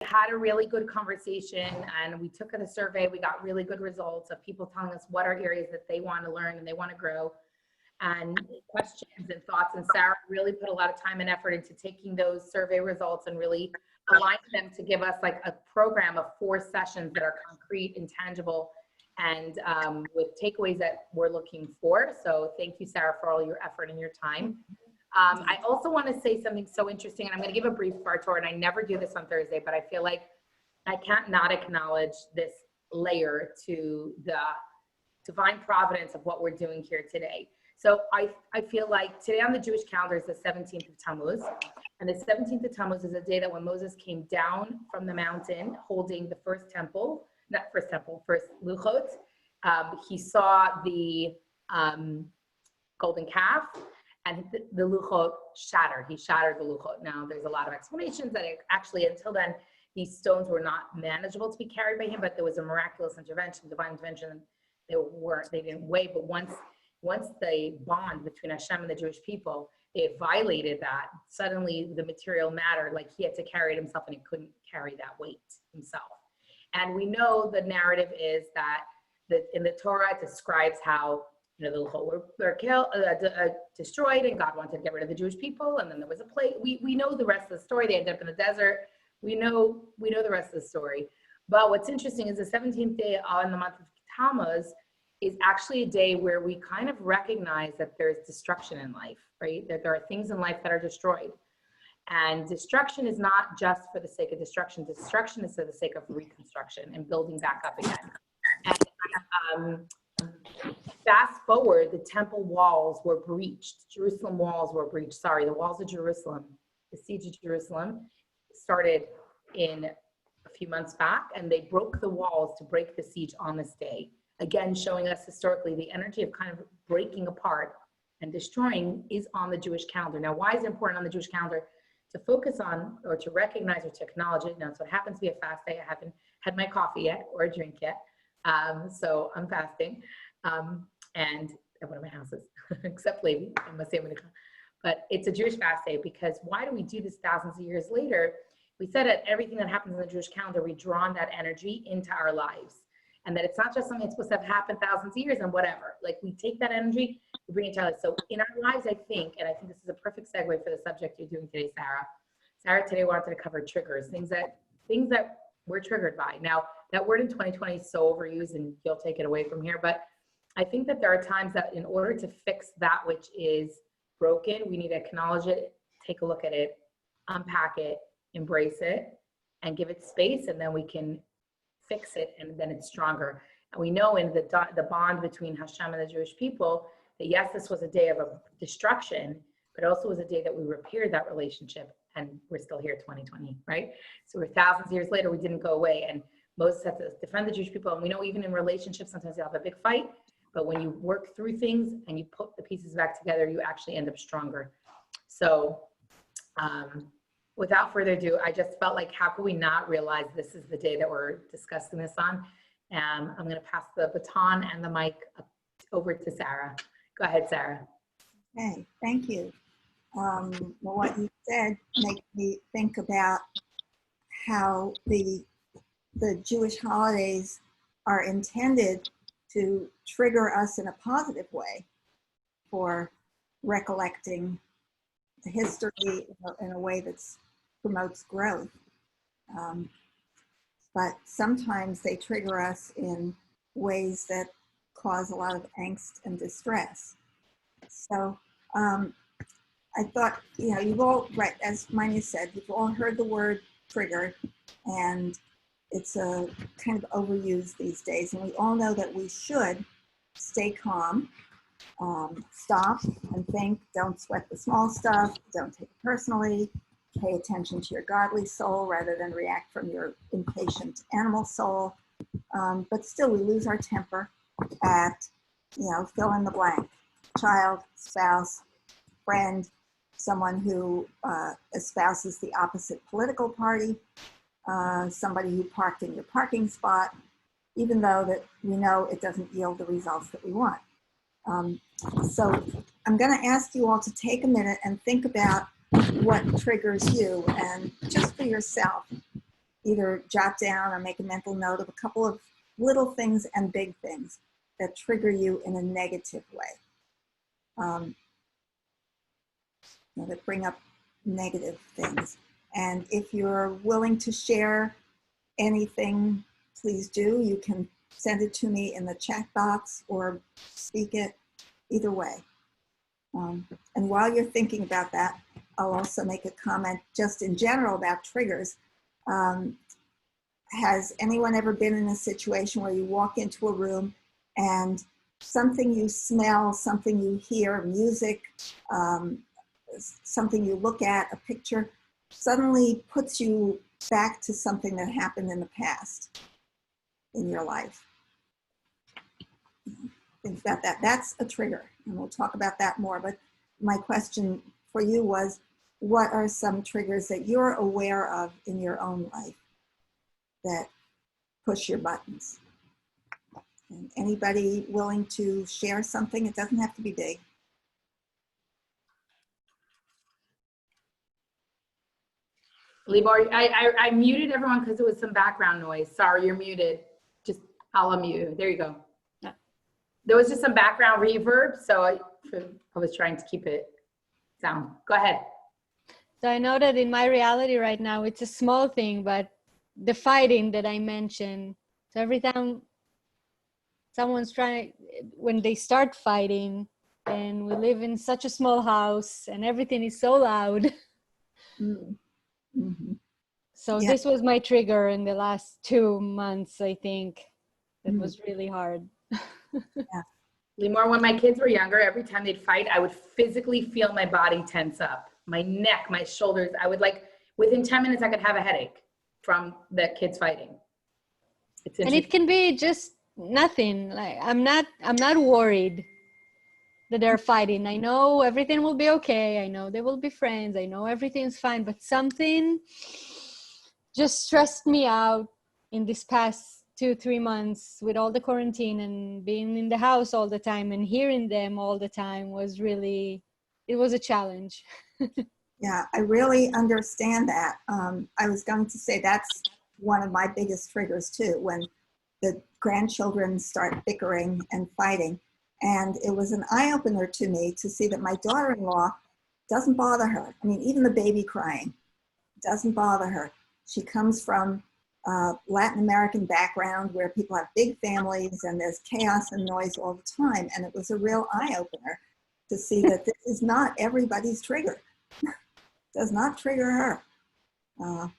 had a really good conversation, and we took the survey. We got really good results of people telling us what are areas that they want to learn and they want to grow, and questions and thoughts. And Sara really put a lot of time and effort into taking those survey results and really aligning them to give us like a program of 4 sessions that are concrete and tangible, and with takeaways that we're looking for. So thank you, Sara, for all your effort and your time. I also want to say something so interesting, and I'm going to give a brief for our tour, and I never do this on Thursday, but I feel like I can't not acknowledge this layer to the divine providence of what we're doing here today. So I feel like today on the Jewish calendar is the 17th of Tammuz, and the 17th of Tammuz is a day that when Moses came down from the mountain holding the first luchot, he saw the golden calf, and the luchot shattered. He shattered the luchot. Now, there's a lot of explanations that actually, until then, these stones were not manageable to be carried by him, but there was a miraculous intervention, divine intervention. They didn't weigh, but once the bond between Hashem and the Jewish people, they had violated that, suddenly the material matter, like he had to carry it himself, and he couldn't carry that weight himself. And we know the narrative is that in the Torah, it describes how the Luchot were killed, destroyed, and God wanted to get rid of the Jewish people, and then there was a plague. We know the rest of the story. They ended up in the desert. We know the rest of the story. But what's interesting is the 17th day in the month of Tammuz is actually a day where we kind of recognize that there's destruction in life, right? That there are things in life that are destroyed. And destruction is not just for the sake of destruction. Destruction is for the sake of reconstruction and building back up again. And fast forward, the temple walls were breached. Jerusalem walls were breached. The walls of Jerusalem, the siege of Jerusalem started in a few months back, and they broke the walls to break the siege on this day. Again, showing us historically the energy of kind of breaking apart and destroying is on the Jewish calendar. Now, why is it important on the Jewish calendar to focus on, or to recognize, or to acknowledge it? Now, so it happens to be a fast day. I haven't had my coffee yet or a drink yet. So I'm fasting. And at one of my houses, except Levi, I must say I'm gonna come. But it's a Jewish fast day, because why do we do this thousands of years later? We said that everything that happens in the Jewish calendar, we draw on that energy into our lives. And that it's not just something that's supposed to have happened thousands of years and whatever. Like, we take that energy, we bring it to our lives. So in our lives, I think this is a perfect segue for the subject you're doing today, Sara. Sara today wanted to cover triggers, things that we're triggered by. Now, that word in 2020 is so overused, and you'll take it away from here, but I think that there are times that in order to fix that which is broken, we need to acknowledge it, take a look at it, unpack it, embrace it, and give it space, and then we can fix it, and then it's stronger. And we know in the bond between Hashem and the Jewish people that yes, this was a day of a destruction, but also was a day that we repaired that relationship, and we're still here 2020, right? So we're thousands of years later, we didn't go away, and Moses had to defend the Jewish people. And we know even in relationships, sometimes you have a big fight, but when you work through things and you put the pieces back together, you actually end up stronger. So without further ado, I just felt like, how could we not realize this is the day that we're discussing this on? And I'm gonna pass the baton and the mic over to Sara. Go ahead, Sara. Okay, thank you. Well, what you said makes me think about how the Jewish holidays are intended to trigger us in a positive way for recollecting the history in a way that promotes growth. But sometimes they trigger us in ways that cause a lot of angst and distress. So I thought, you've all, right, as Manya said, you've all heard the word trigger, and it's a kind of overused these days. And we all know that we should stay calm, stop and think, don't sweat the small stuff, don't take it personally, pay attention to your godly soul rather than react from your impatient animal soul. But still, we lose our temper at, fill in the blank, child, spouse, friend, someone who espouses the opposite political party, somebody who parked in your parking spot, even though that we know it doesn't yield the results that we want. So I'm going to ask you all to take a minute and think about what triggers you, and just for yourself, either jot down or make a mental note of a couple of little things and big things that trigger you in a negative way, that bring up negative things. And if you're willing to share anything, please do. You can send it to me in the chat box or speak it, either way. And while you're thinking about that, I'll also make a comment just in general about triggers. Has anyone ever been in a situation where you walk into a room and something you smell, something you hear, music, something you look at, a picture, suddenly puts you back to something that happened in the past in your life? Think about that. That's a trigger, and we'll talk about that more. But my question for you was, what are some triggers that you're aware of in your own life that push your buttons? And anybody willing to share something? It doesn't have to be big. Libor, I muted everyone because there was some background noise. Sorry, you're muted. Just, I'll unmute you. There you go. Yeah. There was just some background reverb, so I was trying to keep it down. Go ahead. So I know that in my reality right now, it's a small thing, but the fighting that I mentioned. So every time someone's when they start fighting, and we live in such a small house and everything is so loud. Mm-hmm. So Yeah. this was my trigger in the last 2 months, I think. It was really hard. Yeah. Limor, when my kids were younger, every time they'd fight, I would physically feel my body tense up. My neck, my shoulders. I would within 10 minutes, I could have a headache from the kids fighting. It's And it can be just nothing. Like I'm not worried that they're fighting. I know everything will be okay. I know they will be friends. I know everything's fine, but something just stressed me out in this past 2-3 months with all the quarantine and being in the house all the time and hearing them all the time was really, it was a challenge. Yeah, I really understand that. I was going to say that's one of my biggest triggers too, when the grandchildren start bickering and fighting. And it was an eye-opener to me to see that my daughter-in-law doesn't bother her. I mean, even the baby crying doesn't bother her. She comes from a Latin American background where people have big families and there's chaos and noise all the time. And it was a real eye-opener to see that this is not everybody's trigger. Does not trigger her.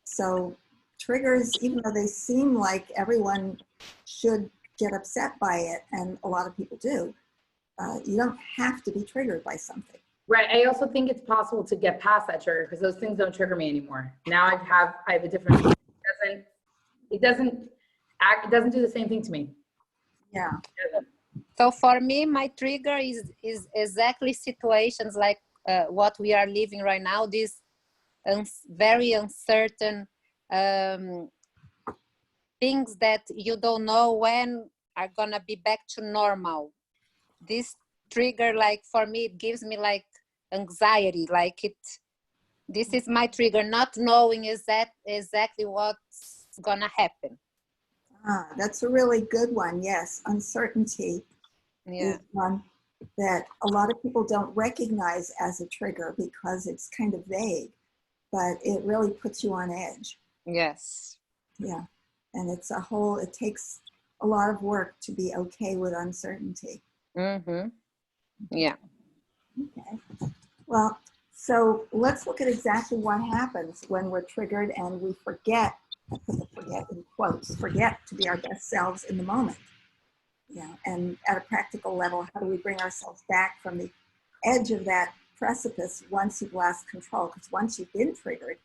So triggers, even though they seem like everyone should get upset by it, and a lot of people do, you don't have to be triggered by something. Right. I also think it's possible to get past that trigger because those things don't trigger me anymore. Now I have a different, it doesn't do the same thing to me. Yeah. So for me, my trigger is exactly situations like what we are living right now, this very uncertain things that you don't know when are gonna be back to normal. This trigger, like for me, it gives me like anxiety, this is my trigger, not knowing exactly what's gonna happen. That's a really good one. Yes, uncertainty is one that a lot of people don't recognize as a trigger because it's kind of vague, but it really puts you on edge. Yes. Yeah, and it takes a lot of work to be okay with uncertainty. Mm-hmm. Yeah. Okay. Well, so let's look at exactly what happens when we're triggered and we forget, I put the forget in quotes, forget to be our best selves in the moment. Yeah, and at a practical level, how do we bring ourselves back from the edge of that precipice once you've lost control? Because once you've been triggered,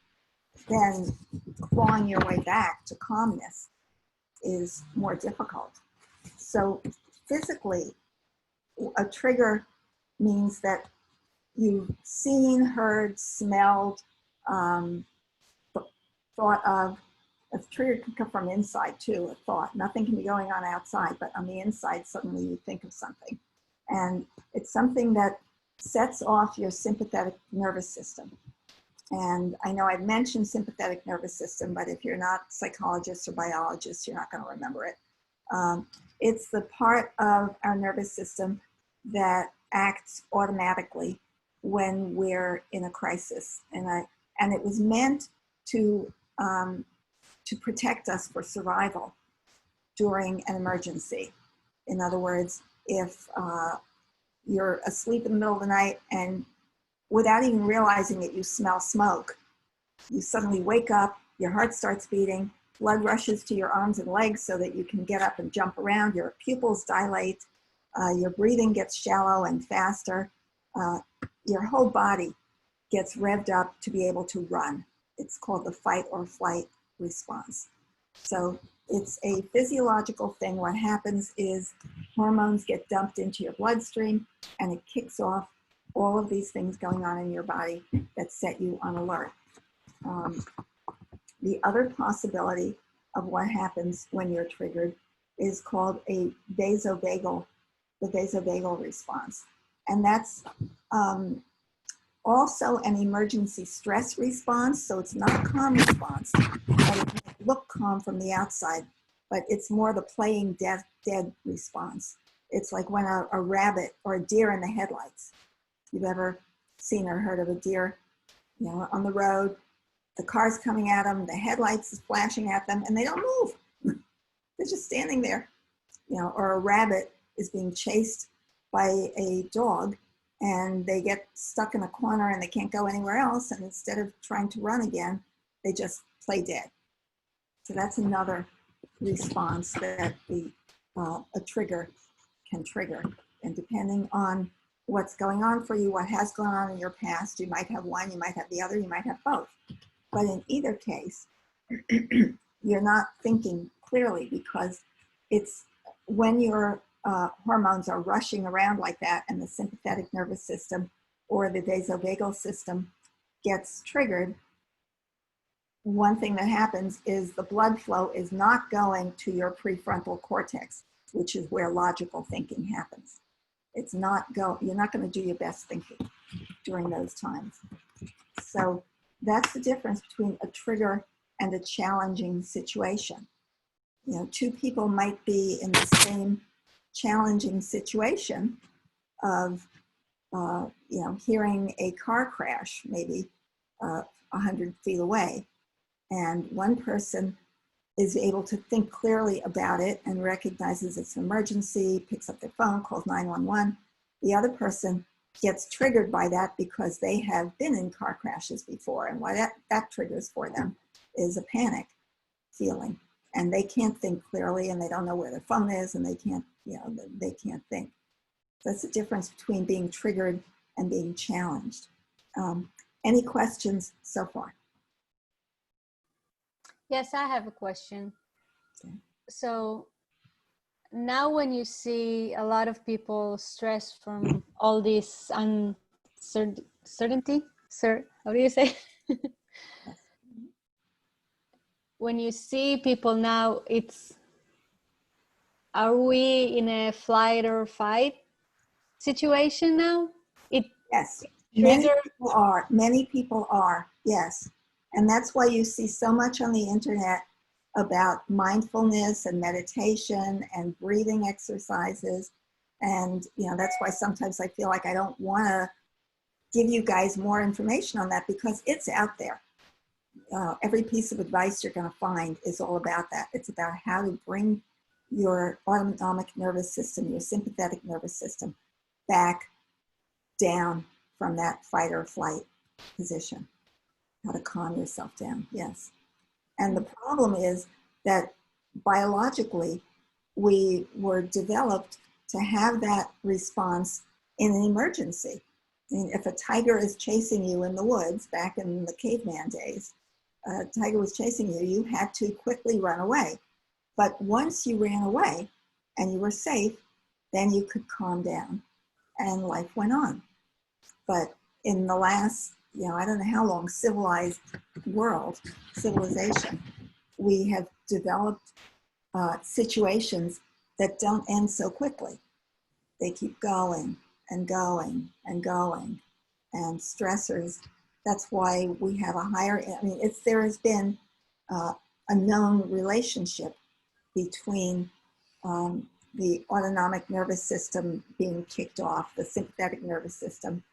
then clawing your way back to calmness is more difficult. So physically, a trigger means that you've seen, heard, smelled, thought of. A trigger can come from inside too, a thought. Nothing can be going on outside, but on the inside, suddenly you think of something. And it's something that sets off your sympathetic nervous system. And I know I've mentioned sympathetic nervous system, but if you're not psychologists or biologists, you're not going to remember it. It's the part of our nervous system that acts automatically when we're in a crisis. And it was meant to protect us for survival during an emergency. In other words, if you're asleep in the middle of the night and without even realizing it, you smell smoke, you suddenly wake up, your heart starts beating, blood rushes to your arms and legs so that you can get up and jump around, your pupils dilate, your breathing gets shallow and faster, your whole body gets revved up to be able to run. It's called the fight or flight response. So it's a physiological thing. What happens is hormones get dumped into your bloodstream and it kicks off all of these things going on in your body that set you on alert. The other possibility of what happens when you're triggered is called the vasovagal response. And that's also an emergency stress response. So it's not a calm response, but it might look calm from the outside, but it's more the playing dead response. It's like when a rabbit or a deer in the headlights. You've ever seen or heard of a deer, on the road, the car's coming at them, the headlights is flashing at them, and they don't move. They're just standing there. Or a rabbit is being chased by a dog, and they get stuck in a corner and they can't go anywhere else. And instead of trying to run again, they just play dead. So that's another response that a trigger can trigger. And depending on what's going on for you, what has gone on in your past, you might have one, you might have the other, you might have both. But in either case, you're not thinking clearly, because it's when your hormones are rushing around like that and the sympathetic nervous system or the vasovagal system gets triggered, one thing that happens is the blood flow is not going to your prefrontal cortex, which is where logical thinking happens. It's not you're not going to do your best thinking during those times. So that's the difference between a trigger and a challenging situation. Two people might be in the same challenging situation of, hearing a car crash, maybe 100 feet away. And one person is able to think clearly about it and recognizes it's an emergency, picks up their phone, calls 911. The other person gets triggered by that because they have been in car crashes before. And what that triggers for them is a panic feeling. And they can't think clearly, and they don't know where their phone is, and they can't think. That's the difference between being triggered and being challenged. Any questions so far? Yes, I have a question. Okay. So now when you see a lot of people stressed from all this uncertainty, how do you say? When you see people now, are we in a flight or fight situation now? Yes, many people are, yes. And that's why you see so much on the internet about mindfulness and meditation and breathing exercises. And, that's why sometimes I feel like I don't want to give you guys more information on that, because it's out there. Every piece of advice you're going to find is all about that. It's about how to bring your autonomic nervous system, your sympathetic nervous system, back down from that fight or flight position. How to calm yourself down, yes. And the problem is that biologically, we were developed to have that response in an emergency. I mean, if a tiger is chasing you in the woods, back in the caveman days, a tiger was chasing you, you had to quickly run away. But once you ran away and you were safe, then you could calm down and life went on. But in the last, I don't know how long, civilization, we have developed situations that don't end so quickly. They keep going and going and going. And stressors that's why we have a higher, I mean, there has been a known relationship between the autonomic nervous system being kicked off, the sympathetic nervous system,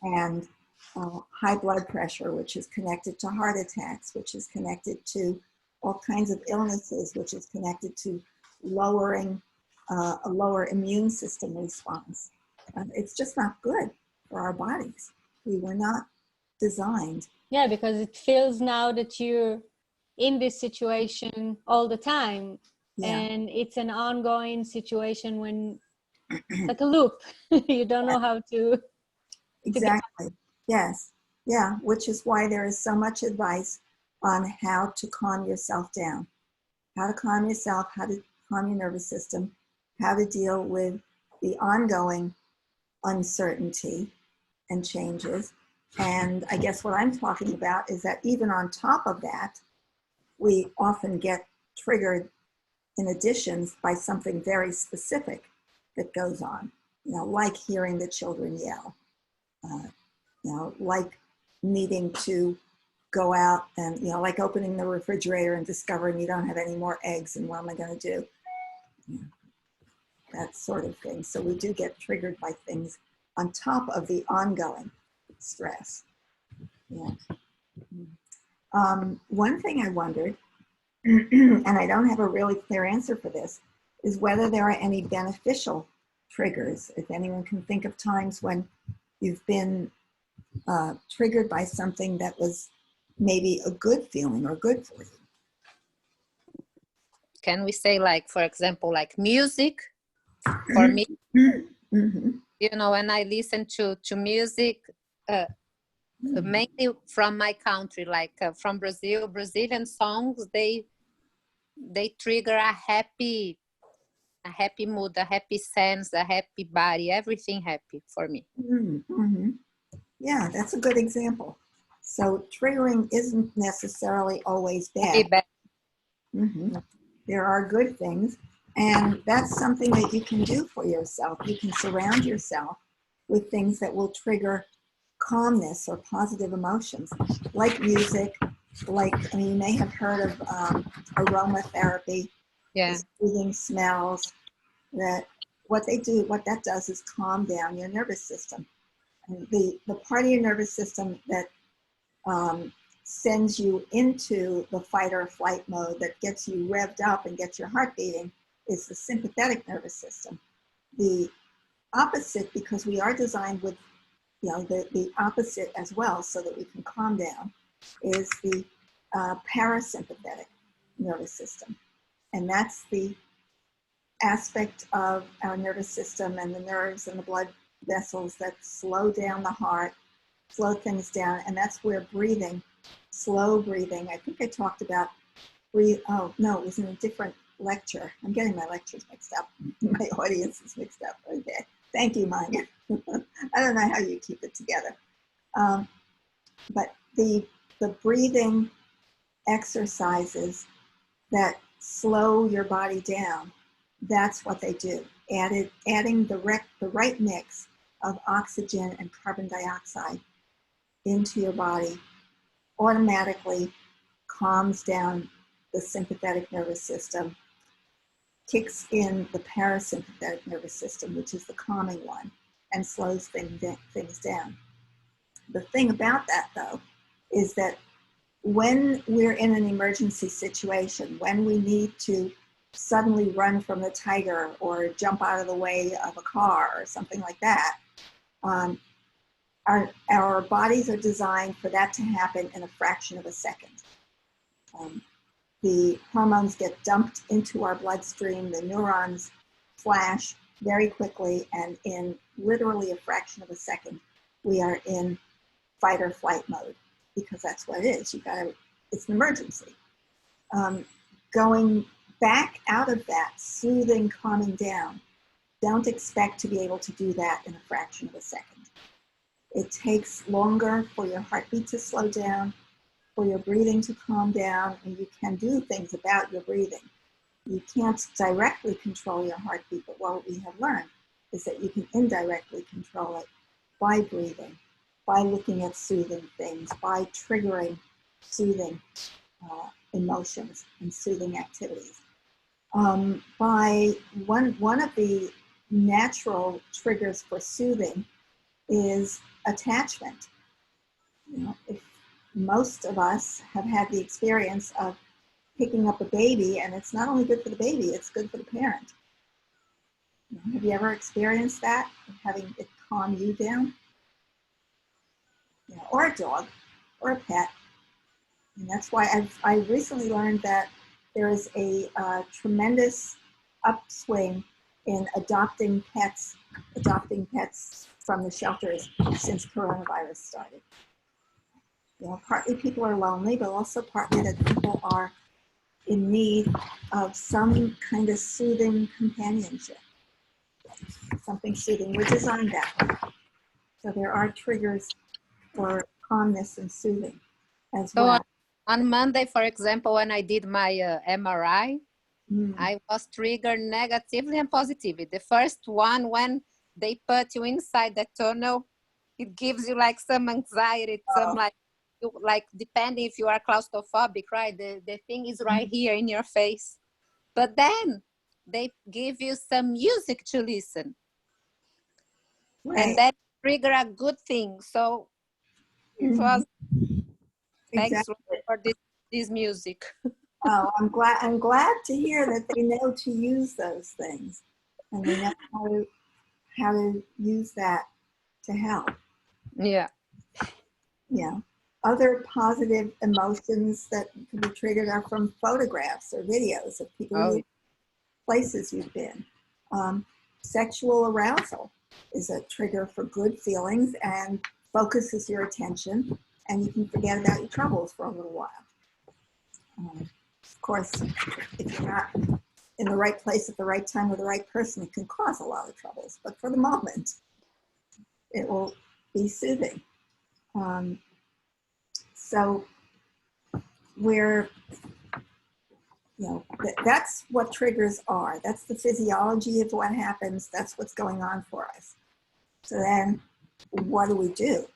and high blood pressure, which is connected to heart attacks, which is connected to all kinds of illnesses, which is connected to lowering a lower immune system response. It's just not good for our bodies. We were not designed. Yeah, because it feels now that you're in this situation all the time. Yeah. And it's an ongoing situation when it's like a loop. You don't know how to Exactly. Yes. Yeah. Which is why there is so much advice on how to calm yourself down, how to calm yourself, how to calm your nervous system, how to deal with the ongoing uncertainty and changes. And I guess what I'm talking about is that even on top of that, we often get triggered in addition by something very specific that goes on, like hearing the children yell, like needing to go out and, like opening the refrigerator and discovering you don't have any more eggs and what am I going to do? That sort of thing. So we do get triggered by things on top of the ongoing stress. Yeah. One thing I wondered, and I don't have a really clear answer for this, is whether there are any beneficial triggers. If anyone can think of times when you've been triggered by something that was maybe a good feeling or good for you. Can we say, like, for example, like music? For me, Mm-hmm. when I listen to music, mainly from my country, like from Brazil, Brazilian songs, they trigger a happy mood, a happy sense, a happy body, everything happy for me. Mm-hmm. Yeah, that's a good example. So triggering isn't necessarily always bad. Mm-hmm. There are good things, and that's something that you can do for yourself. You can surround yourself with things that will trigger calmness or positive emotions, like music, you may have heard of aromatherapy, soothing smells, that what that does is calm down your nervous system. And the part of your nervous system that sends you into the fight or flight mode, that gets you revved up and gets your heart beating, is the sympathetic nervous system. The opposite, because we are designed with the opposite as well, so that we can calm down, is the parasympathetic nervous system. And that's the aspect of our nervous system and the nerves and the blood vessels that slow down the heart, slow things down. And that's where breathing, slow breathing, I think I talked about it was in a different lecture. I'm getting my lectures mixed up. My audience is mixed up. Okay. Thank you, Maya. I don't know how you keep it together. But the breathing exercises that slow your body down, that's what they do. Adding the right mix of oxygen and carbon dioxide into your body automatically calms down the sympathetic nervous system, kicks in the parasympathetic nervous system, which is the calming one, and slows things down. The thing about that, though, is that when we're in an emergency situation, when we need to suddenly run from the tiger or jump out of the way of a car or something like that, our bodies are designed for that to happen in a fraction of a second. The hormones get dumped into our bloodstream, the neurons flash very quickly, and in literally a fraction of a second, we are in fight or flight mode, because that's what it is. It's an emergency. Going back out of that, soothing, calming down, don't expect to be able to do that in a fraction of a second. It takes longer for your heartbeat to slow down, for your breathing to calm down, and you can do things about your breathing. You can't directly control your heartbeat, but what we have learned is that you can indirectly control it by breathing. by looking at soothing things, by triggering soothing emotions and soothing activities. By one of the natural triggers for soothing is attachment. You know, if most of us have had the experience of picking up a baby, and it's not only good for the baby, it's good for the parent. You know, have you ever experienced that, having it calm you down? You know, or a dog, or a pet. And that's why I recently learned that there is a tremendous upswing in adopting pets from the shelters since coronavirus started. You know, partly people are lonely, but also partly that people are in need of some kind of soothing companionship, something soothing. We're designed that way. So there are triggers for calmness and soothing as So well. on Monday, for example, when I did my MRI, I was triggered negatively and positively. The first one, when they put you inside the tunnel, it gives you like some anxiety, some like depending if you are claustrophobic, right? The thing is right here in your face. But then they give you some music to listen. Right. And that trigger a good thing. So it was thanks for this music. Oh, I'm glad to hear that they know to use those things, and they know how to use that to help. Yeah. Yeah. Other positive emotions that can be triggered are from photographs or videos of people, places you've been. Sexual arousal is a trigger for good feelings and focuses your attention, and you can forget about your troubles for a little while. Of course, if you're not in the right place at the right time with the right person, it can cause a lot of troubles. But for the moment, it will be soothing. So we're, you know, that's what triggers are. That's the physiology of what happens. That's what's going on for us. So then what do we do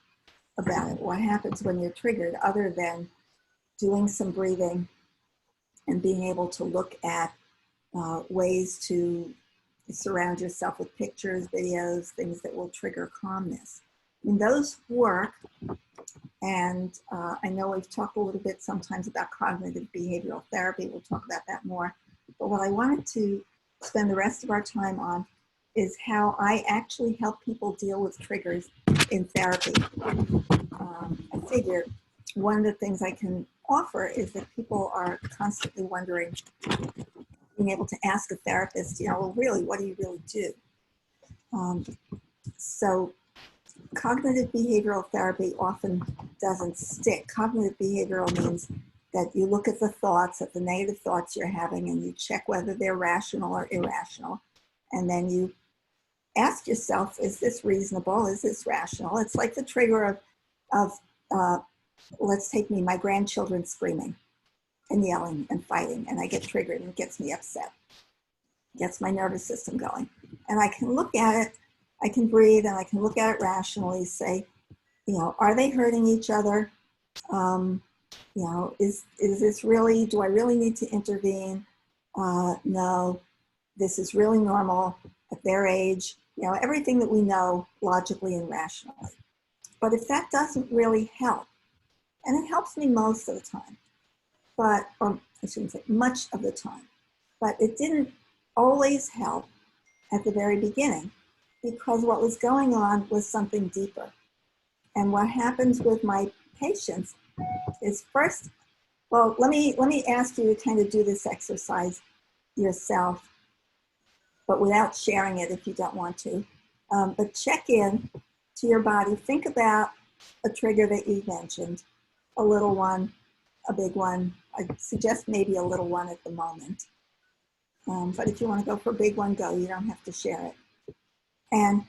about it? What happens when you're triggered other than doing some breathing and being able to look at ways to surround yourself with pictures, videos, things that will trigger calmness. I mean, those work, and I know we've talked a little bit sometimes about cognitive behavioral therapy. We'll talk about that more. But what I wanted to spend the rest of our time on is how I actually help people deal with triggers in therapy. I figure one of the things I can offer is that people are constantly wondering, being able to ask a therapist, you know, well, really, what do you really do? So cognitive behavioral therapy often doesn't stick. Cognitive behavioral means that you look at the thoughts, at the negative thoughts you're having, and you check whether they're rational or irrational. And then you ask yourself, is this reasonable? Is this rational? It's like the trigger of let's take me, my grandchildren screaming and yelling and fighting, and I get triggered and it gets me upset. It gets my nervous system going. And I can look at it, I can breathe, and I can look at it rationally, say, you know, are they hurting each other? You know, is this really, do I really need to intervene? No, this is really normal at their age. You know, everything that we know logically and rationally. But if that doesn't really help, and it helps me most of the time, but, or I shouldn't say much of the time, but it didn't always help at the very beginning, because what was going on was something deeper. And what happens with my patients is first, well, let me ask you to kind of do this exercise yourself, but without sharing it if you don't want to. But check in to your body. Think about a trigger that you mentioned, a little one, a big one. I suggest maybe a little one at the moment. But if you want to go for a big one, go. You don't have to share it. And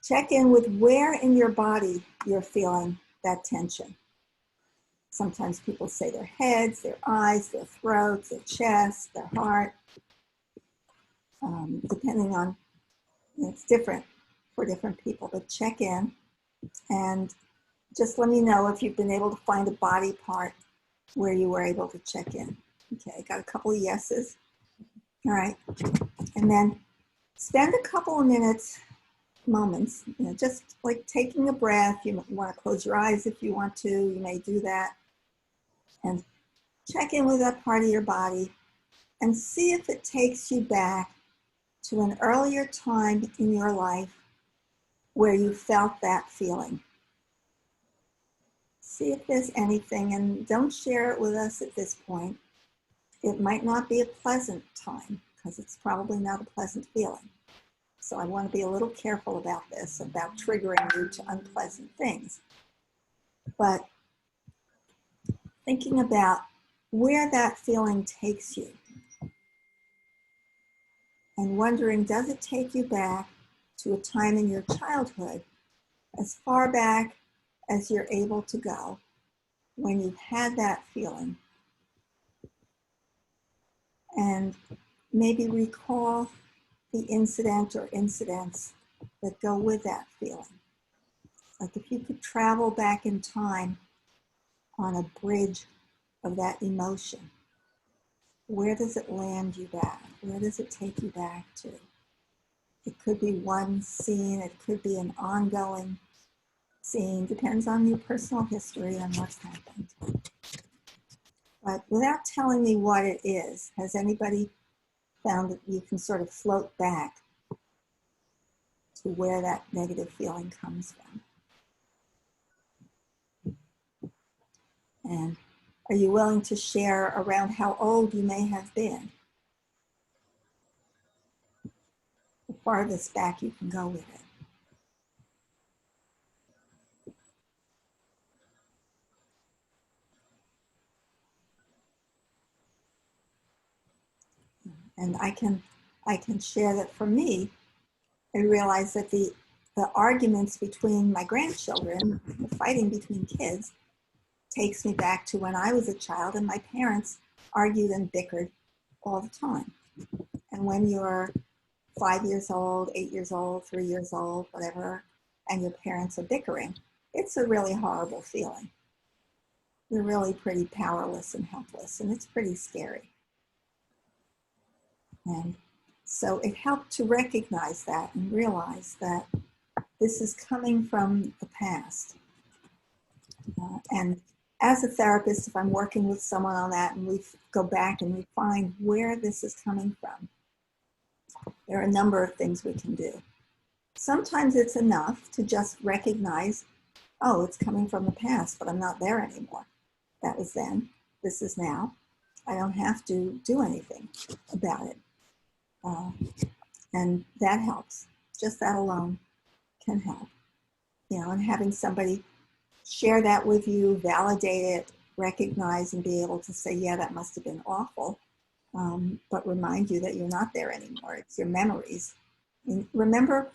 check in with where in your body you're feeling that tension. Sometimes people say their heads, their eyes, their throats, their chest, their heart. Depending on, it's different for different people, but check in and just let me know if you've been able to find a body part where you were able to check in. Okay, got a couple of yeses. All right, and then spend a couple of moments, just like taking a breath. You want to close your eyes if you want to, you may do that. And check in with that part of your body and see if it takes you back to an earlier time in your life where you felt that feeling. See if there's anything, and don't share it with us at this point. It might not be a pleasant time because it's probably not a pleasant feeling. So I want to be a little careful about this, about triggering you to unpleasant things. But thinking about where that feeling takes you and wondering, does it take you back to a time in your childhood, as far back as you're able to go, when you've had that feeling? And maybe recall the incident or incidents that go with that feeling. Like if you could travel back in time on a bridge of that emotion, where does it land you back? Where does it take you back to? It could be one scene, it could be an ongoing scene, depends on your personal history and what's happened. But without telling me what it is, has anybody found that you can sort of float back to where that negative feeling comes from? And are you willing to share around how old you may have been? The farthest back you can go with it. And I can share that for me, I realized that the arguments between my grandchildren, the fighting between kids, takes me back to when I was a child and my parents argued and bickered all the time. And when you're 5 years old, 8 years old, 3 years old, whatever, and your parents are bickering, it's a really horrible feeling. You're really pretty powerless and helpless, and it's pretty scary. And so it helped to recognize that and realize that this is coming from the past. And as a therapist, if I'm working with someone on that and we go back and we find where this is coming from, there are a number of things we can do. Sometimes it's enough to just recognize, oh, it's coming from the past, but I'm not there anymore. That was then, this is now. I don't have to do anything about it. And that helps. Just that alone can help. And having somebody share that with you, validate it, recognize and be able to say, yeah, that must have been awful, but remind you that you're not there anymore. It's your memories. And remember,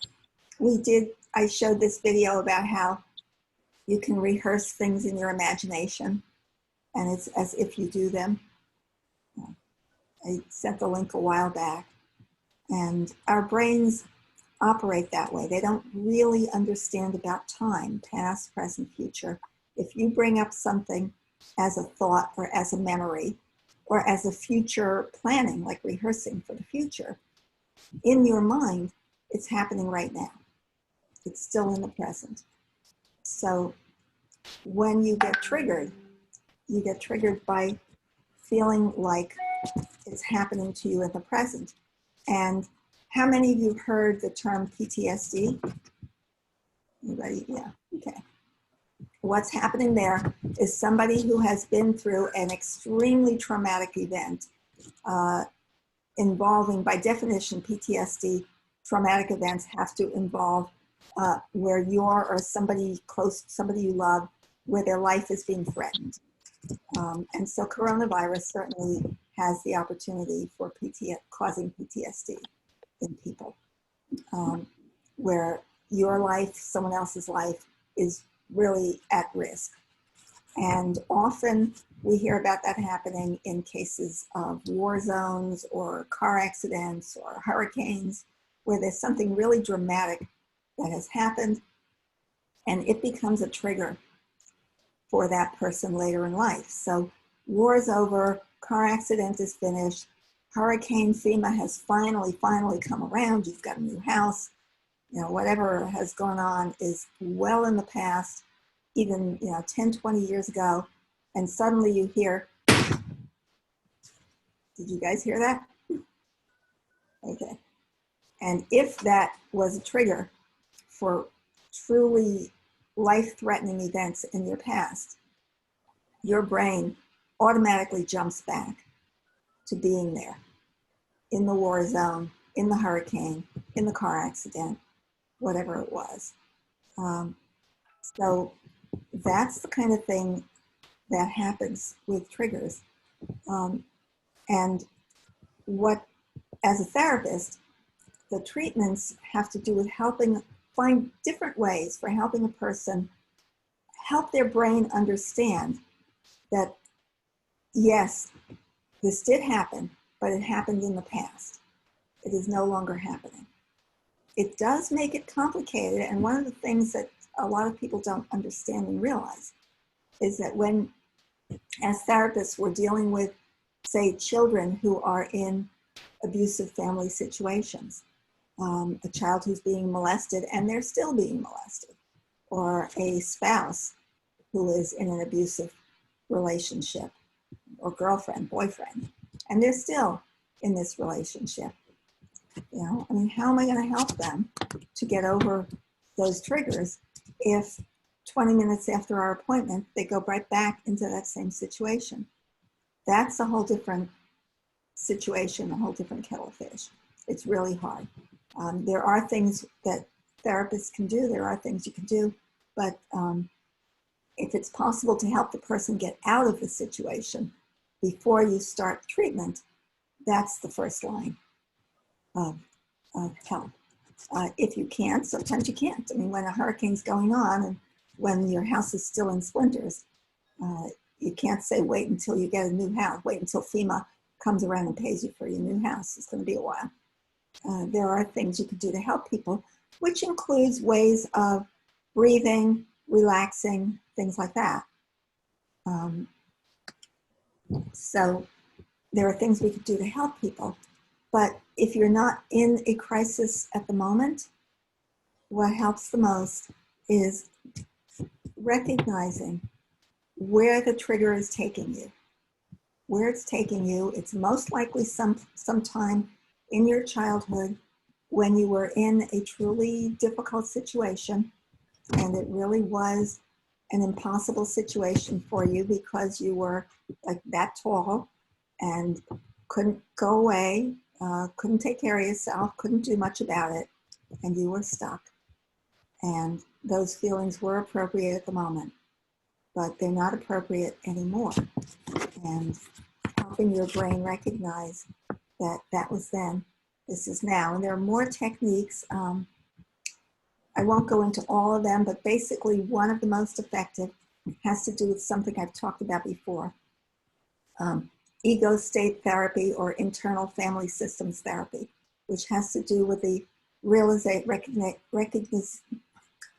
I showed this video about how you can rehearse things in your imagination, and it's as if you do them. I sent the link a while back. And our brains operate that way. They don't really understand about time, past, present, future. If you bring up something as a thought or as a memory or as a future planning, like rehearsing for the future, in your mind, it's happening right now. It's still in the present. So when you get triggered by feeling like it's happening to you in the present. And how many of you heard the term PTSD? Anybody? Yeah, okay. What's happening there is somebody who has been through an extremely traumatic event involving, by definition, PTSD, traumatic events have to involve where you're or somebody close, somebody you love, where their life is being threatened. And so coronavirus certainly has the opportunity for causing PTSD in people, where your life, someone else's life is really at risk. And often we hear about that happening in cases of war zones or car accidents or hurricanes, where there's something really dramatic that has happened and it becomes a trigger for that person later in life. So war is over, car accident is finished, Hurricane FEMA has finally come around, you've got a new house, you know, whatever has gone on is well in the past, even, you know, 10, 20 years ago, and suddenly you hear, did you guys hear that? Okay. And if that was a trigger for truly life-threatening events in your past, your brain automatically jumps back to being there in the war zone, in the hurricane, in the car accident, whatever it was. So that's the kind of thing that happens with triggers. And what, as a therapist, the treatments have to do with helping find different ways for helping a person help their brain understand that, yes, this did happen, but it happened in the past. It is no longer happening. It does make it complicated, and one of the things that a lot of people don't understand and realize is that when, as therapists, we're dealing with, say, children who are in abusive family situations, a child who's being molested and they're still being molested, or a spouse who is in an abusive relationship, or girlfriend, boyfriend, and they're still in this relationship. You know, I mean, how am I going to help them to get over those triggers if 20 minutes after our appointment, they go right back into that same situation? That's a whole different situation, a whole different kettle of fish. It's really hard. There are things that therapists can do. There are things you can do, but if it's possible to help the person get out of the situation before you start treatment, that's the first line of help. If you can't, sometimes you can't. I mean, when a hurricane's going on and when your house is still in splinters, you can't say, wait until you get a new house, wait until FEMA comes around and pays you for your new house. It's going to be a while. There are things you can do to help people, which includes ways of breathing, relaxing, things like that. So there are things we could do to help people. But if you're not in a crisis at the moment, what helps the most is recognizing where the trigger is taking you. Where it's taking you, it's most likely sometime in your childhood when you were in a truly difficult situation, and it really was an impossible situation for you because you were like that tall and couldn't go away, couldn't take care of yourself, couldn't do much about it, and you were stuck. And those feelings were appropriate at the moment, but they're not appropriate anymore. And helping your brain recognize that that was then, this is now. And there are more techniques. I won't go into all of them, but basically one of the most effective has to do with something I've talked about before. Ego state therapy, or internal family systems therapy, which has to do with the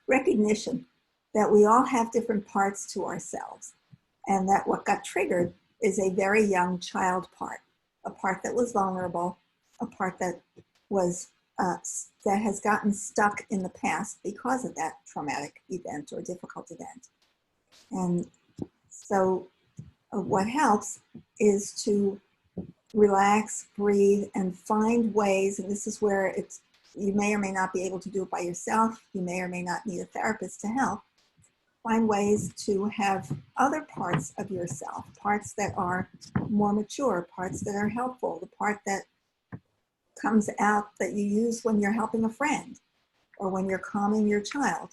recognition that we all have different parts to ourselves, and that what got triggered is a very young child part, a part that was vulnerable, a part that was that has gotten stuck in the past because of that traumatic event or difficult event. And so what helps is to relax, breathe, and find ways, and this is where it's, you may or may not be able to do it by yourself, you may or may not need a therapist to help, find ways to have other parts of yourself, parts that are more mature, parts that are helpful, the part that comes out that you use when you're helping a friend or when you're calming your child.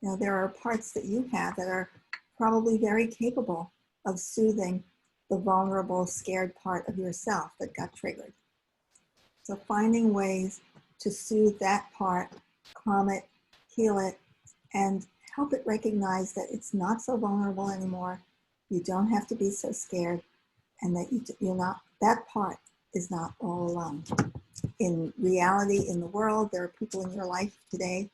You know, there are parts that you have that are probably very capable of soothing the vulnerable, scared part of yourself that got triggered. So finding ways to soothe that part, calm it, heal it, and help it recognize that it's not so vulnerable anymore. You don't have to be so scared, and that you're not, that part is not all alone. In reality, in the world, there are people in your life today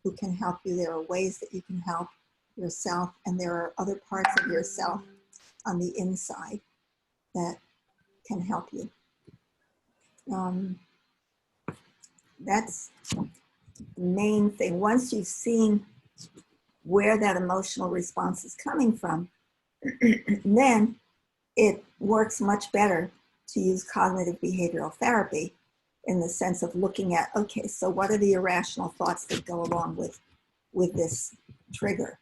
who can help you. There are ways that you can help. yourself, and there are other parts of yourself on the inside that can help you. That's the main thing. Once you've seen where that emotional response is coming from, then it works much better to use cognitive behavioral therapy in the sense of looking at, okay, so what are the irrational thoughts that go along with this trigger?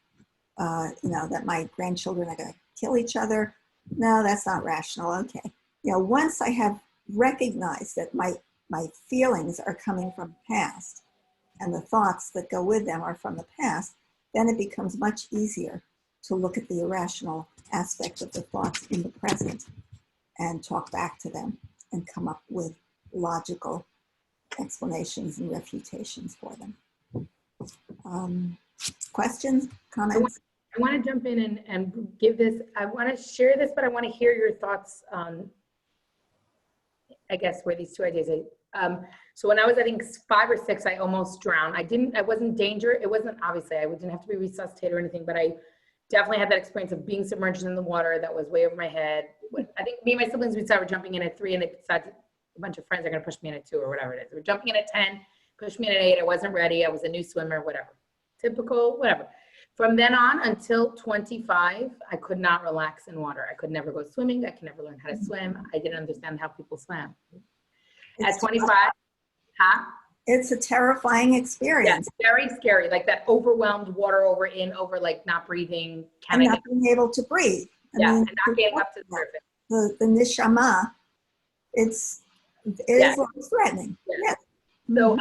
That my grandchildren are going to kill each other. No, that's not rational. Okay. Once I have recognized that my feelings are coming from the past and the thoughts that go with them are from the past, then it becomes much easier to look at the irrational aspect of the thoughts in the present and talk back to them and come up with logical explanations and refutations for them. Questions, comments? I want to jump in and give this, I want to share this, but I want to hear your thoughts on, I guess, where these two ideas are. So when I was, I think, 5 or 6, I almost drowned. I wasn't danger. It wasn't, obviously, I didn't have to be resuscitated or anything, but I definitely had that experience of being submerged in the water that was way over my head. I think me and my siblings, we decided we're jumping in at 3, and they decided a bunch of friends are going to push me in at 2 or whatever it is. We're jumping in at 10, pushed me in at 8. I wasn't ready. I was a new swimmer, whatever. Typical, whatever. From then on until 25, I could not relax in water. I could never go swimming. I could never learn how to swim. I didn't understand how people swam. At 25, It's a terrifying experience. Yeah, very scary. Like that overwhelmed water over, like not breathing. And not being able to breathe. I mean, and not getting up to the surface. The nishama, it is life-threatening. Yeah. So,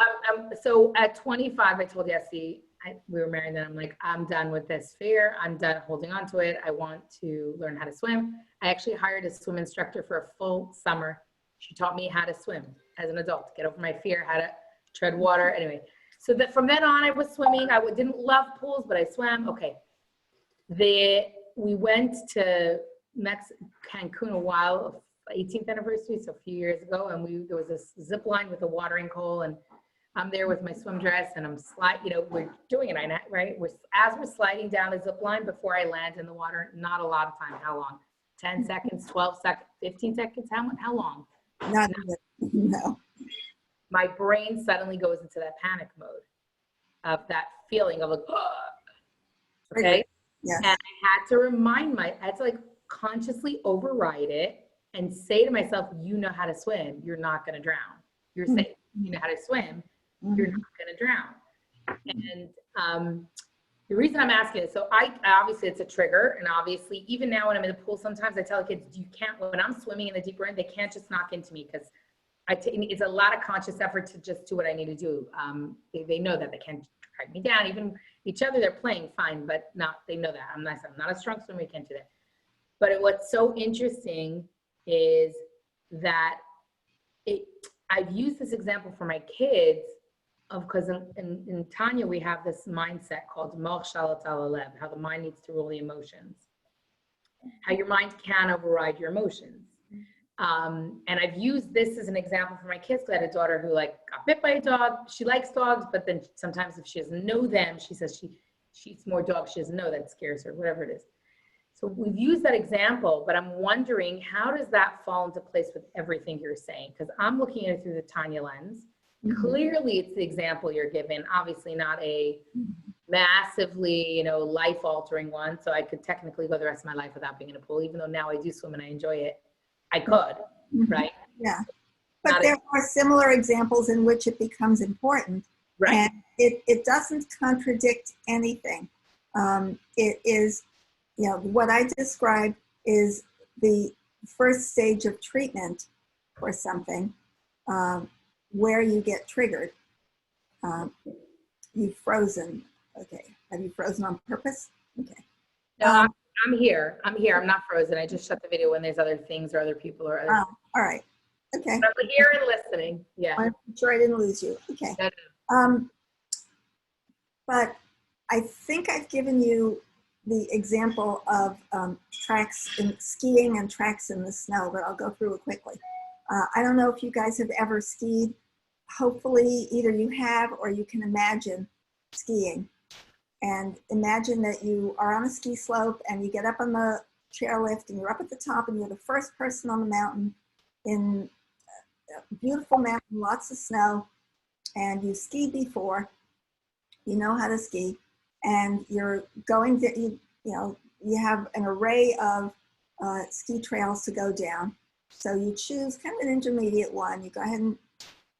so at 25, I told Yessie, we were married, and I'm like, I'm done with this fear. I'm done holding on to it. I want to learn how to swim. I actually hired a swim instructor for a full summer. She taught me how to swim as an adult, get over my fear, how to tread water. Anyway, so that from then on, I was swimming. I didn't love pools, but I swam. Okay. We went to Cancun a while, 18th anniversary, so a few years ago, and there was this zip line with a watering hole, and I'm there with my swim dress, and I'm we're doing it, right? As we're sliding down the zip line before I land in the water, not a lot of time. How long? 10 seconds, 12 seconds, 15 seconds? How long? No. My brain suddenly goes into that panic mode of that feeling of like, okay? Yes. And I had to like consciously override it and say to myself, you know how to swim. You're not going to drown. You're safe. You know how to swim. You're not going to drown. And the reason I'm asking is, so obviously it's a trigger. And obviously, even now when I'm in the pool, sometimes I tell the kids, when I'm swimming in the deeper end, they can't just knock into me because it's a lot of conscious effort to just do what I need to do. They know that they can't drag me down. Even each other, they're playing fine, but they know that. I'm not a strong swimmer, you can't do that. But what's so interesting is that I've used this example for my kids because in Tanya, we have this mindset called Moch Shalat al Alev, how the mind needs to rule the emotions, how your mind can override your emotions. And I've used this as an example for my kids. I had a daughter who got bit by a dog. She likes dogs, but then sometimes if she doesn't know them, she says she eats more dogs she doesn't know, that scares her, whatever it is. So we've used that example, but I'm wondering, how does that fall into place with everything you're saying? Because I'm looking at it through the Tanya lens. Clearly it's the example you're given, obviously not a massively, life-altering one. So I could technically go the rest of my life without being in a pool, even though now I do swim and I enjoy it. I could, right? Yeah. But there are similar examples in which it becomes important. Right. And it doesn't contradict anything. It is, what I described is the first stage of treatment for something where you get triggered. You've frozen. Okay. Have you frozen on purpose? Okay. No, I'm here. I'm not frozen. I just shut the video when there's other things or other people or other. All right. Okay. But I'm here and listening. Yeah. I'm sure I didn't lose you. Okay. No. But I think I've given you the example of tracks in skiing and tracks in the snow, but I'll go through it quickly. I don't know if you guys have ever skied. Hopefully either you have or you can imagine skiing. And imagine that you are on a ski slope and you get up on the chairlift and you're up at the top and you're the first person on the mountain in a beautiful mountain, lots of snow, and you skied before, you know how to ski, and you're going to, you have an array of ski trails to go down. So you choose kind of an intermediate one. You go ahead and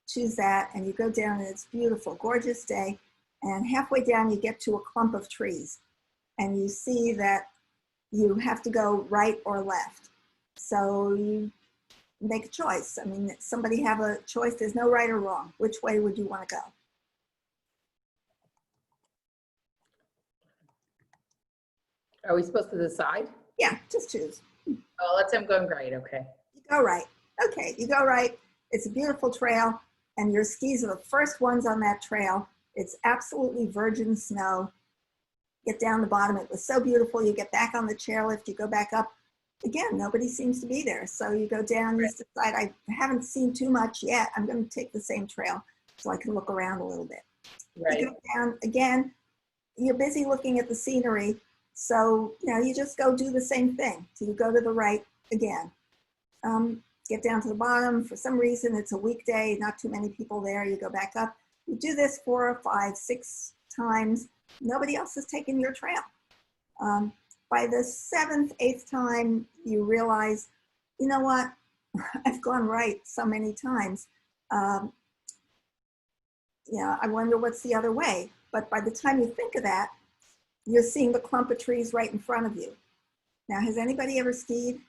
choose that and you go down and it's beautiful, gorgeous day. And halfway down you get to a clump of trees and you see that you have to go right or left. So you make a choice. I mean, somebody have a choice. There's no right or wrong. Which way would you want to go? Are we supposed to decide? Yeah, just choose. Oh, let's say I'm going right, okay. You go right. Okay, you go right. It's a beautiful trail and your skis are the first ones on that trail. It's absolutely virgin snow. Get down the bottom. It was so beautiful. You get back on the chairlift. You go back up. Again, nobody seems to be there. So you go down. You decide, I haven't seen too much yet. I'm going to take the same trail so I can look around a little bit. Right. You go down again. You're busy looking at the scenery. So, you just go do the same thing. So you go to the right again. Get down to the bottom. For some reason, it's a weekday, not too many people there. You go back up. You do this 4, 5, 6 times. Nobody else has taken your trail. By the 7th, 8th time, you realize, you know what? I've gone right so many times. I wonder what's the other way. But by the time you think of that, you're seeing the clump of trees right in front of you. Now, has anybody ever skied?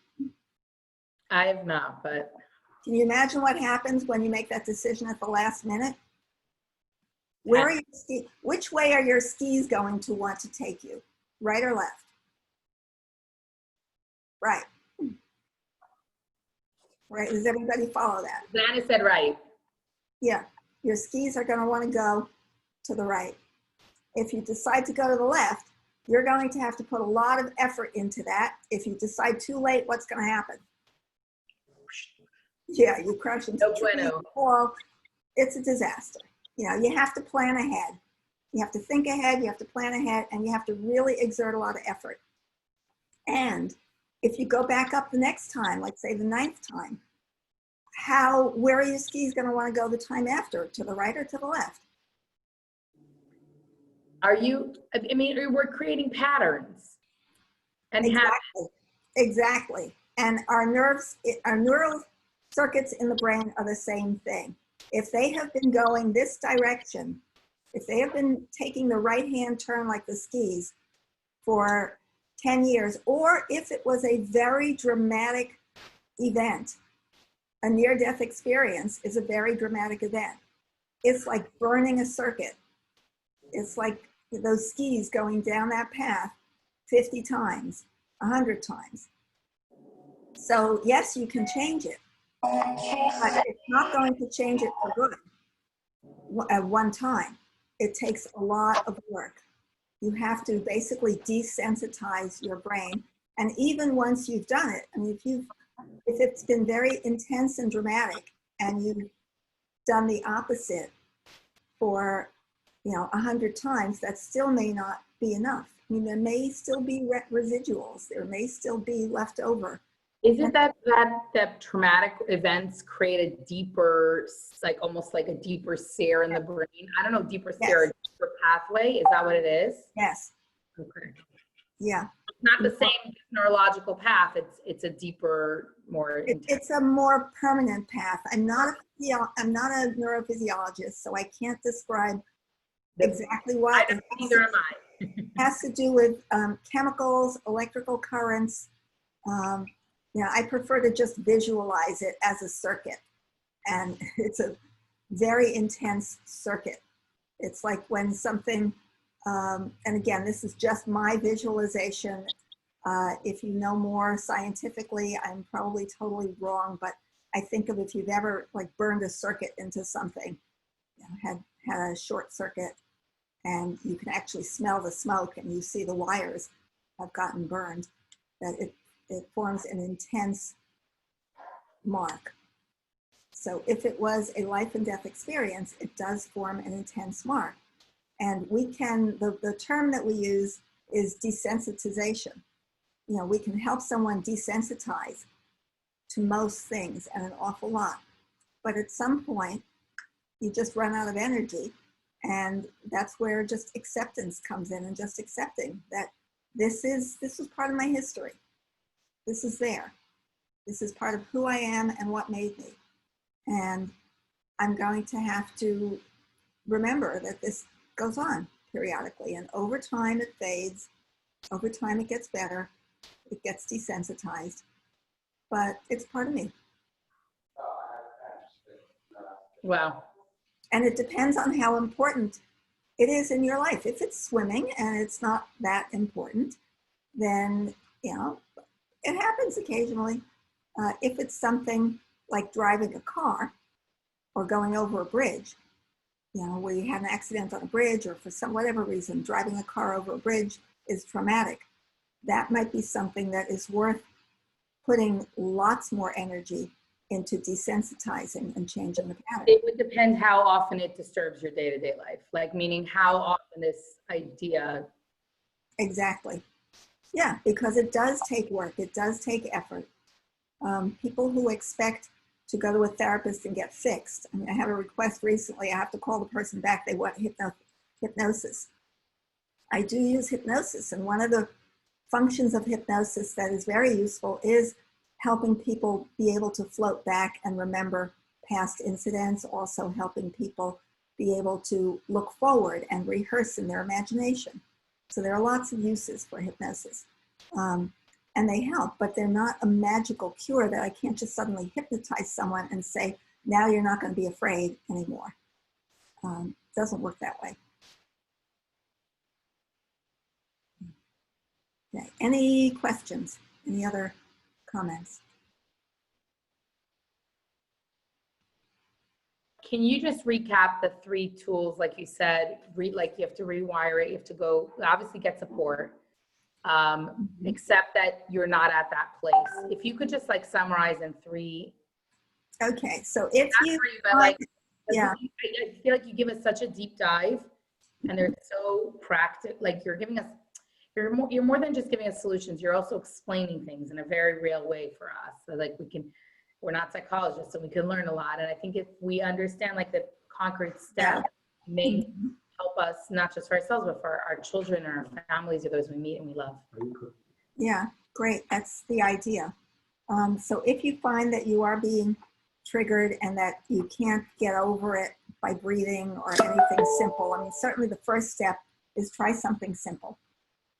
I have not, but. Can you imagine what happens when you make that decision at the last minute? Where are your skis? Which way are your skis going to want to take you? Right or left? Right. Right. Does everybody follow that? Zanna said right. Yeah. Your skis are going to want to go to the right. If you decide to go to the left, you're going to have to put a lot of effort into that. If you decide too late, what's going to happen? Yeah, you crash into a tree, fall. It's a disaster. You have to plan ahead. You have to think ahead, you have to plan ahead, and you have to really exert a lot of effort. And if you go back up the next time, like say the 9th time, where are your skis going to want to go the time after? To the right or to the left? We're creating patterns. And Exactly. And our neural circuits in the brain are the same thing. If they have been going this direction, if they have been taking the right-hand turn like the skis for 10 years, or if it was a very dramatic event, a near-death experience is a very dramatic event. It's like burning a circuit. It's like those skis going down that path 50 times, 100 times. So yes, you can change it, but it's not going to change it for good at one time. It takes a lot of work. You have to basically desensitize your brain. And even once you've done it, if it's been very intense and dramatic and you've done the opposite for 100 times, that still may not be enough. There may still be residuals. There may still be leftover. Isn't that traumatic events create a deeper, almost like a deeper sear in the brain? I don't know, deeper sear, a deeper pathway. Is that what it is? Yes. Okay. Yeah. It's not the same neurological path. It's a deeper, more. It's a more permanent path. I'm not a neurophysiologist, so I can't describe exactly what. Neither am I. It has to do with chemicals, electrical currents. I prefer to just visualize it as a circuit, and it's a very intense circuit. It's like when something, and again, this is just my visualization. If you know more scientifically, I'm probably totally wrong, but I think of if you've ever burned a circuit into something, had a short circuit, and you can actually smell the smoke and you see the wires have gotten burned, that it forms an intense mark. So if it was a life and death experience, it does form an intense mark. And we can, the term that we use is desensitization. You know, we can help someone desensitize to most things and an awful lot. But at some point, you just run out of energy. And that's where just acceptance comes in, and just accepting that this was part of my history. This is there. This is part of who I am and what made me. And I'm going to have to remember that this goes on periodically, and over time it fades. Over time it gets better. It gets desensitized, but it's part of me. Wow. And it depends on how important it is in your life. If it's swimming and it's not that important, then, you know, it happens occasionally. If it's something like driving a car or going over a bridge, you know, where you had an accident on a bridge, or for whatever reason, driving a car over a bridge is traumatic, that might be something that is worth putting lots more energy into desensitizing and changing the pattern. It would depend how often it disturbs your day-to-day life, like meaning how often this idea. Exactly. Yeah, because it does take work. It does take effort. People who expect to go to a therapist and get fixed. I mean, I had a request recently. I have to call the person back. They want hypnosis. I do use hypnosis, and one of the functions of hypnosis that is very useful is helping people be able to float back and remember past incidents, also helping people be able to look forward and rehearse in their imagination. So there are lots of uses for hypnosis. And they help, but they're not a magical cure that I can't just suddenly hypnotize someone and say, now you're not going to be afraid anymore. Doesn't work that way. Okay. Any questions? Any other comments? Can you just recap the 3 tools, like you said, like you have to rewire it, you have to go, obviously get support, accept that you're not at that place. If you could just like summarize in 3. Okay, so if you, yeah, I feel like you give us such a deep dive, and they're so practical. Like you're giving us, you're more than just giving us solutions. You're also explaining things in a very real way for us. So like we're not psychologists, so we can learn a lot. And I think if we understand like the concrete steps, may help us not just for ourselves, but for our children or our families or those we meet and we love. Yeah, great. That's the idea. So if you find that you are being triggered and that you can't get over it by breathing or anything simple, I mean, certainly the first step is try something simple.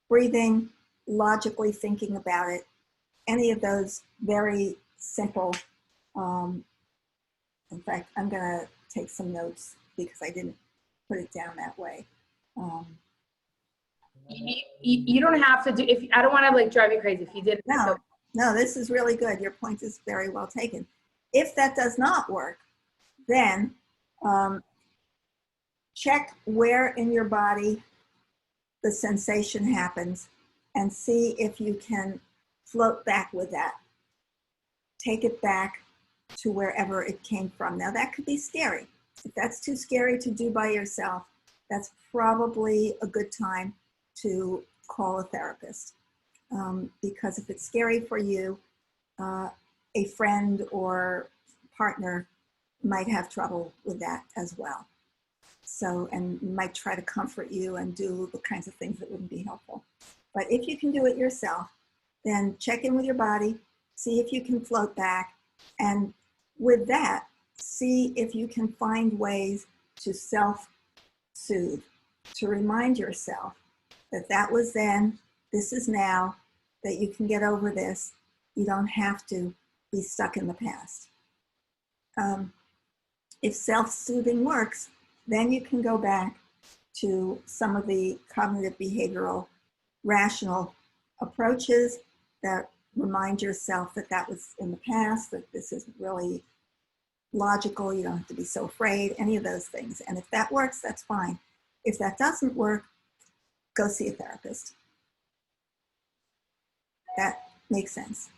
Breathing, logically thinking about it, any of those very simple. In fact, I'm going to take some notes because I didn't put it down that way. You don't have to do, if I don't want to like drive you crazy if you did. No, this is really good. Your point is very well taken. If that does not work, then check where in your body the sensation happens and see if you can float back with that. Take it back to wherever it came from. Now that could be scary. If that's too scary to do by yourself, that's probably a good time to call a therapist. Because if it's scary for you, a friend or partner might have trouble with that as well. So, and might try to comfort you and do the kinds of things that wouldn't be helpful. But if you can do it yourself, then check in with your body, see if you can float back, and with that, see if you can find ways to self-soothe, to remind yourself that that was then, this is now, that you can get over this. You don't have to be stuck in the past. If self-soothing works, then you can go back to some of the cognitive behavioral rational approaches that remind yourself that that was in the past, that this is really logical, you don't have to be so afraid, any of those things. And if that works, that's fine. If that doesn't work, go see a therapist. That makes sense.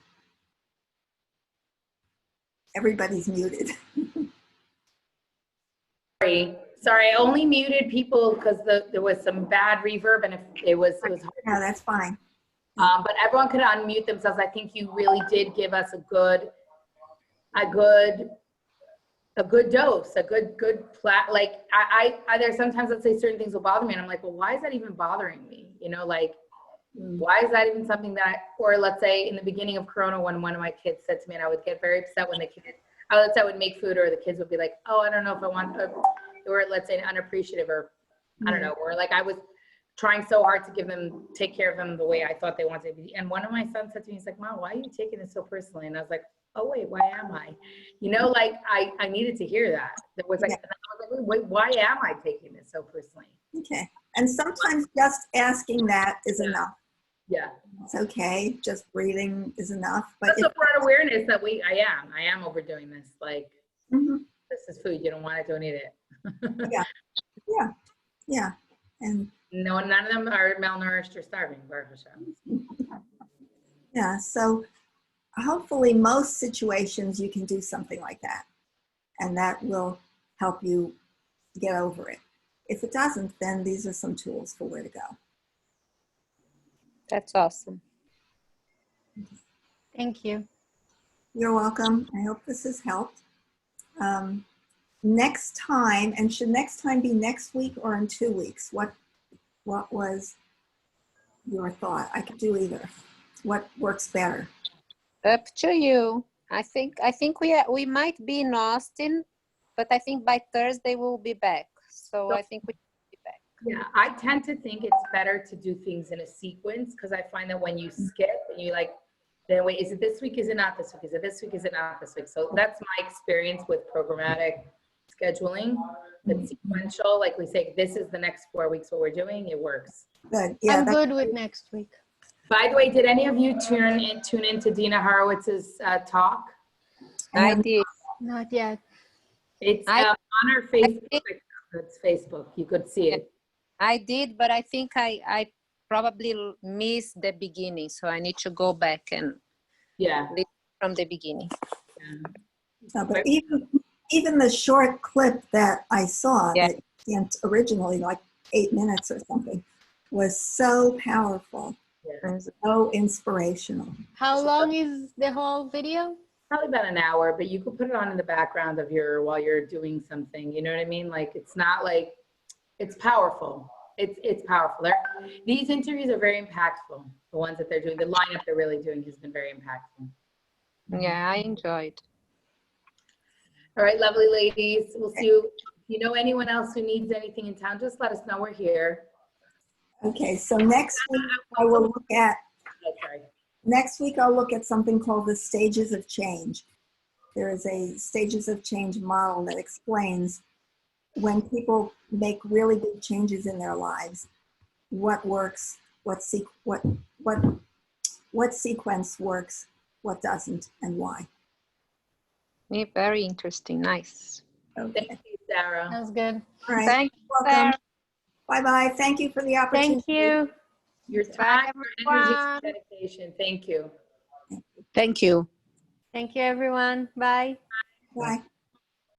Everybody's muted. Sorry, I only muted people because there was some bad reverb and if it was hard. No, that's fine. But everyone could unmute themselves. I think you really did give us a good dose, like there's sometimes let's say certain things will bother me and I'm like, well, why is that even bothering me? You know, like, why is that even something that or let's say in the beginning of Corona when one of my kids said to me, and I would get very upset when let's say I would make food or the kids would be like, oh, I don't know if I want, or let's say unappreciative or I don't know, or like I was trying so hard to take care of them the way I thought they wanted to be. And one of my sons said to me, he's like, Mom, why are you taking it so personally? And I was like, oh wait, why am I? You know, like I needed to hear that. It was like, I was like, wait, why am I taking this so personally? Okay. And sometimes just asking that is enough. Yeah. It's okay. Just breathing is enough. But that's a broad awareness that I am overdoing this. Like, this is food. You don't want it, don't eat it. Yeah. And no, none of them are malnourished or starving. Yeah. So hopefully most situations you can do something like that. And that will help you get over it. If it doesn't, then these are some tools for where to go. That's awesome. Thank you. You're welcome. I hope this has helped. Next time, and should next time be next week or in 2 weeks? What was your thought? I could do either. What works better? Up to you. I think we might be in Austin, but I think by Thursday we'll be back. So I think we will be back. Yeah, I tend to think it's better to do things in a sequence because I find that when you skip and you like, then wait, is it this week? Is it not this week? Is it this week? Is it not this week? So that's my experience with programmatic scheduling. That's sequential. Like we say, this is the next 4 weeks what we're doing. It works. Good. Yeah, I'm good with next week. By the way, did any of you tune into Dina Horowitz's talk? I did. Not yet. It's on our Facebook. It's Facebook. You could see it. I did, but I think I probably missed the beginning, so I need to go back and listen from the beginning. But even the short clip that I saw, that originally like 8 minutes or something, was so powerful, so inspirational. How long is the whole video? Probably about an hour, but you could put it on in the background of while you're doing something. You know what I mean? Like it's not like it's powerful. It's powerful. These interviews are very impactful. The ones that they're doing, the lineup they're really doing has been very impactful. Yeah, I enjoyed. All right, lovely ladies. We'll see you. If you know anyone else who needs anything in town, just let us know. We're here. Okay, so next week I will look at. Next week I'll look at something called the stages of change. There is a stages of change model that explains when people make really big changes in their lives, what works, what sequence works, what doesn't, and why. Yeah, very interesting. Nice. Okay. Thank you, Sarah. Sounds good. All right. Thank you, welcome. Sarah. Bye-bye. Thank you for the opportunity. Thank you. Your time, your energy, everyone. dedication. Thank you. Thank you. Thank you, everyone. Bye. Bye.